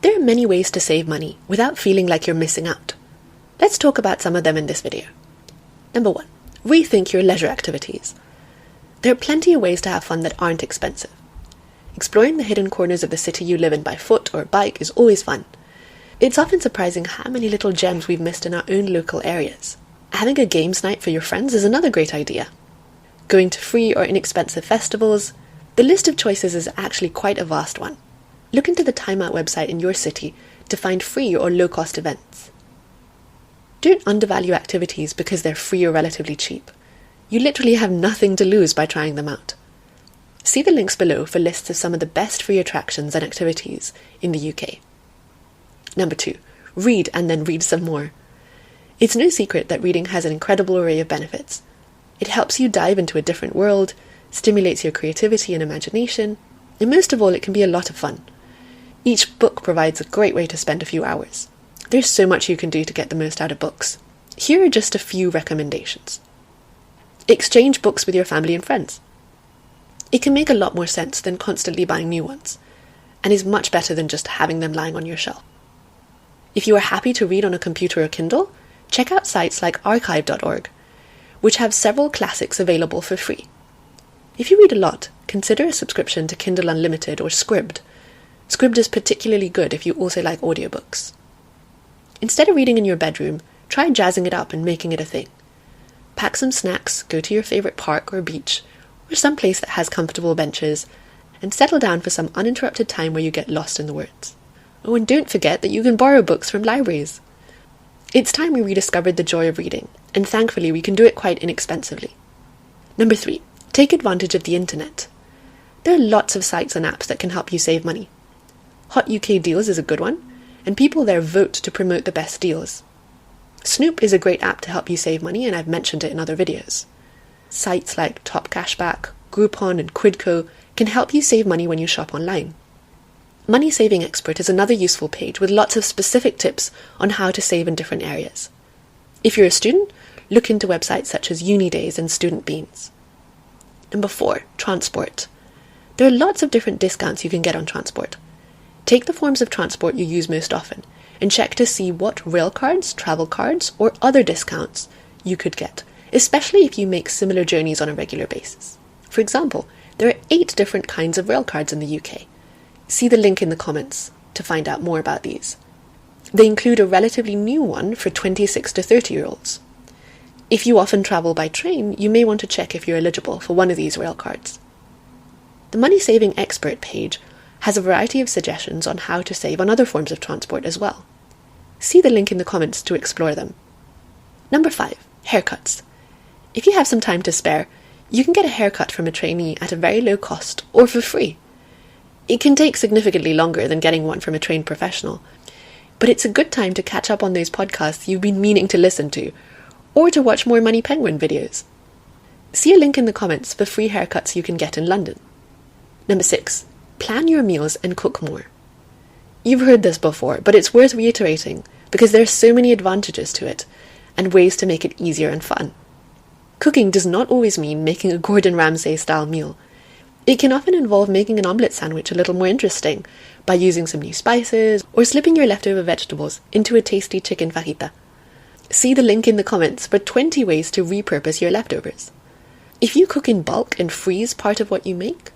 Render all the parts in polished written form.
There are many ways to save money without feeling like you're missing out. Let's talk about some of them in this video. Number 1. Rethink your leisure activities. There are plenty of ways to have fun that aren't expensive. Exploring the hidden corners of the city you live in by foot or bike is always fun. It's often surprising how many little gems we've missed in our own local areas. Having a games night for your friends is another great idea. Going to free or inexpensive festivals, the list of choices is actually quite a vast one. Look into the Time Out website in your city to find free or low-cost events. Don't undervalue activities because they're free or relatively cheap. You literally have nothing to lose by trying them out. See the links below for lists of some of the best free attractions and activities in the UK. Number 2. Read and then read some more. It's no secret that reading has an incredible array of benefits. It helps you dive into a different world, stimulates your creativity and imagination, and most of all, it can be a lot of fun. Each book provides a great way to spend a few hours. There's so much you can do to get the most out of books. Here are just a few recommendations. Exchange books with your family and friends. It can make a lot more sense than constantly buying new ones, and is much better than just having them lying on your shelf. If you are happy to read on a computer or Kindle, check out sites like archive.org, which have several classics available for free. If you read a lot, consider a subscription to Kindle Unlimited or Scribd. Scribd is particularly good if you also like audiobooks. Instead of reading in your bedroom, try jazzing it up and making it a thing. Pack some snacks, go to your favourite park or beach, or some place that has comfortable benches, and settle down for some uninterrupted time where you get lost in the words. Oh, and don't forget that you can borrow books from libraries. It's time we rediscovered the joy of reading, and thankfully we can do it quite inexpensively. Number 3. Take advantage of the internet. There are lots of sites and apps that can help you save money. Hot UK Deals is a good one, and people there vote to promote the best deals. Snoop is a great app to help you save money, and I've mentioned it in other videos. Sites like Top Cashback, Groupon, and Quidco can help you save money when you shop online. Money Saving Expert is another useful page with lots of specific tips on how to save in different areas. If you're a student, look into websites such as Unidays and Student Beans. Number 4. Transport. There are lots of different discounts you can get on transport. Take the forms of transport you use most often and check to see what rail cards, travel cards, or other discounts you could get, especially if you make similar journeys on a regular basis. For example, there are 8 different kinds of rail cards in the UK. See the link in the comments to find out more about these. They include a relatively new one for 26 to 30-year-olds. If you often travel by train, you may want to check if you're eligible for one of these rail cards. The Money Saving Expert page has a variety of suggestions on how to save on other forms of transport as well. See the link in the comments to explore them. Number 5. Haircuts. If you have some time to spare, you can get a haircut from a trainee at a very low cost or for free. It can take significantly longer than getting one from a trained professional, but it's a good time to catch up on those podcasts you've been meaning to listen to, or to watch more Money Penguin videos. See a link in the comments for free haircuts you can get in London. Number 6. Plan your meals and cook more. You've heard this before, but it's worth reiterating because there are so many advantages to it and ways to make it easier and fun. Cooking does not always mean making a Gordon Ramsay-style meal. It can often involve making an omelette sandwich a little more interesting by using some new spices or slipping your leftover vegetables into a tasty chicken fajita. See the link in the comments for 20 ways to repurpose your leftovers. If you cook in bulk and freeze part of what you make,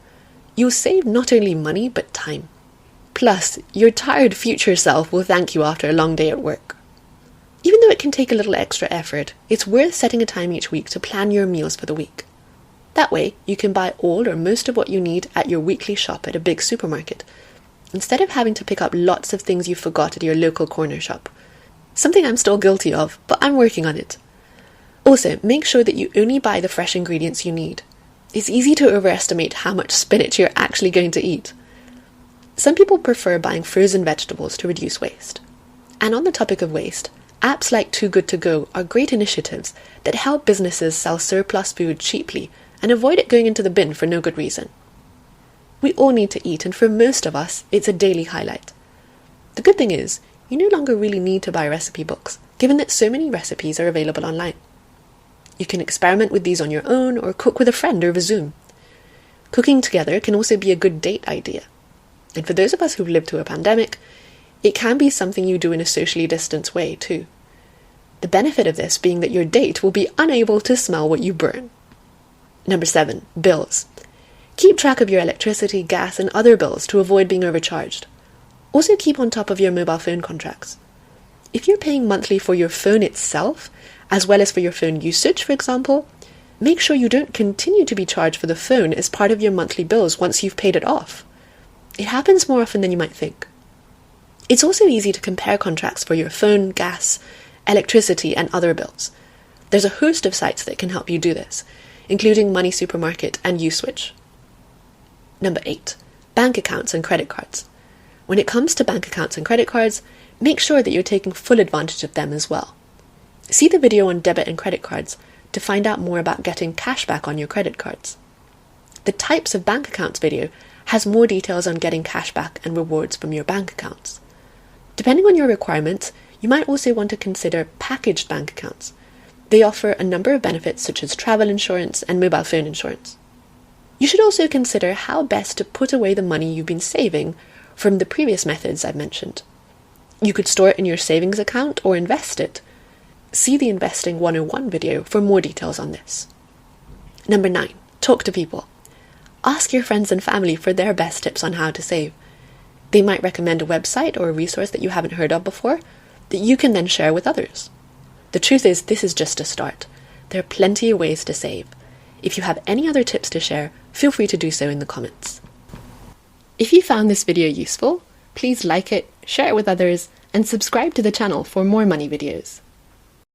you'll save not only money but time. Plus, your tired future self will thank you after a long day at work. Even though it can take a little extra effort, it's worth setting a time each week to plan your meals for the week. That way, you can buy all or most of what you need at your weekly shop at a big supermarket, instead of having to pick up lots of things you forgot at your local corner shop. Something I'm still guilty of, but I'm working on it. Also, make sure that you only buy the fresh ingredients you need. It's easy to overestimate how much spinach you're actually going to eat. Some people prefer buying frozen vegetables to reduce waste. And on the topic of waste, apps like Too Good To Go are great initiatives that help businesses sell surplus food cheaply and avoid it going into the bin for no good reason. We all need to eat, and for most of us, it's a daily highlight. The good thing is, you no longer really need to buy recipe books, given that so many recipes are available online. You can experiment with these on your own or cook with a friend over Zoom. Cooking together can also be a good date idea. And for those of us who've lived through a pandemic, It can be something you do in a socially distanced way too. The benefit of this being that your date will be unable to smell what you burn. Number 7, bills. Keep track of your electricity, gas, and other bills to avoid being overcharged. Also keep on top of your mobile phone contracts. If you're paying monthly for your phone itself, as well as for your phone usage, for example, make sure you don't continue to be charged for the phone as part of your monthly bills once you've paid it off. It happens more often than you might think. It's also easy to compare contracts for your phone, gas, electricity, and other bills. There's a host of sites that can help you do this, including Money Supermarket and Uswitch. Number 8, bank accounts and credit cards. When it comes to bank accounts and credit cards, make sure that you're taking full advantage of them as well. See the video on debit and credit cards to find out more about getting cash back on your credit cards. The types of bank accounts video has more details on getting cash back and rewards from your bank accounts. Depending on your requirements, you might also want to consider packaged bank accounts. They offer a number of benefits such as travel insurance and mobile phone insurance. You should also consider how best to put away the money you've been saving from the previous methods I've mentioned. You could store it in your savings account or invest it. See the Investing 101 video for more details on this. Number 9, talk to people. Ask your friends and family for their best tips on how to save. They might recommend a website or a resource that you haven't heard of before that you can then share with others. The truth is, this is just a start. There are plenty of ways to save. If you have any other tips to share, feel free to do so in the comments. If you found this video useful, please like it, share it with others, and subscribe to the channel for more money videos.